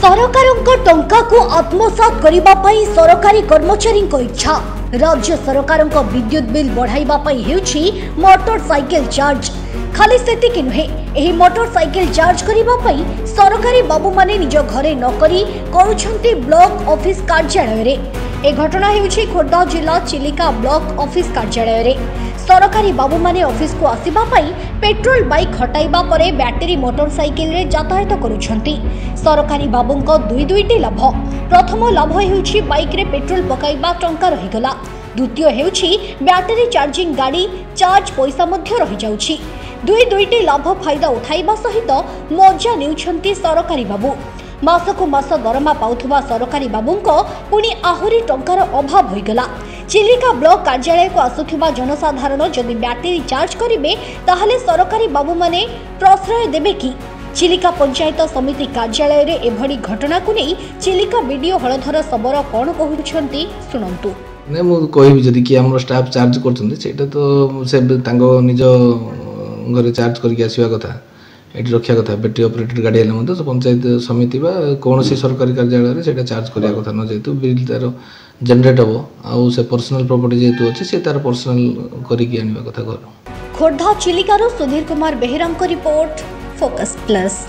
सरकारଙ୍କ टंका को आत्मसात करिबा पई सरकारी कर्मचारी को इच्छा। राज्य सरकारଙ୍କ विद्युत बिल बढ़ाइबा पई हेउछि मोटरसाइकिल चार्ज। खाली सेतिक नुहे, एही मोटरसाइकिल चार्ज करिबा पई सरकारी बाबू माने निज घरे नकरी करूछंती ब्लॉक ऑफिस कार्यालय रे। ए घटना हेउछि खोर्धा जिला चिलिका ब्लॉक ऑफिस कार्यालय रे। सरकारी बाबू माने ऑफिस को आसीबा पई पेट्रोल बाइक हटाइबा परे बैटरी मोटरसाइकिल रे यातायात करूछंती। सरकारी बाबूंको दुईटी लाभ। प्रथम लाभ हेउछि बाइक रे पेट्रोल पकाइबा टंका रहिगला। द्वितीय हेउछि बैटरी चार्जिंग गाड़ी चार्ज पैसा मध्य रहि जाउछि। दुईटी लाभ फायदा उठाइबा सहित मजा नेउछंती सरकारी बाबू। मासकु मास दरमा पाउथुबा सरकारी बाबूंको पुणी आहुरी टंकार अभाव होइगला। चिलिका ब्लॉक कार्यालय को आसुथिबा जनसाधारण जदि बैटरी चार्ज करिवे ताहले सरकारी बाबू माने प्रश्रय देबे कि? चिलिका पंचायत समिति कार्यालय रे एभडी घटना को नै चिलिका वीडियो हलधर सबर कोन कहउछंती सुनंतु। ने मु कहिबि जदि कि हमर स्टाफ चार्ज करछन्ती सेटा तो से तांगो निज घरे चार्ज करके आसीबा कथा, एटी रखिया कथा। बैटरी ऑपरेटेड गाड़ी हेले मते पंचायत समिति बा कोनोसी सरकारी कार्यालय रे सेटा चार्ज करिया कथा न, जेतु बिल तार जनरेट हबो आ से पर्सनल प्रॉपर्टी जेतु अछि से तार पर्सनल करिके आनिबा कथा घर। खोर्धा चिलिकार सुधीर कुमार बेहेराम को रिपोर्ट, फोकस प्लस।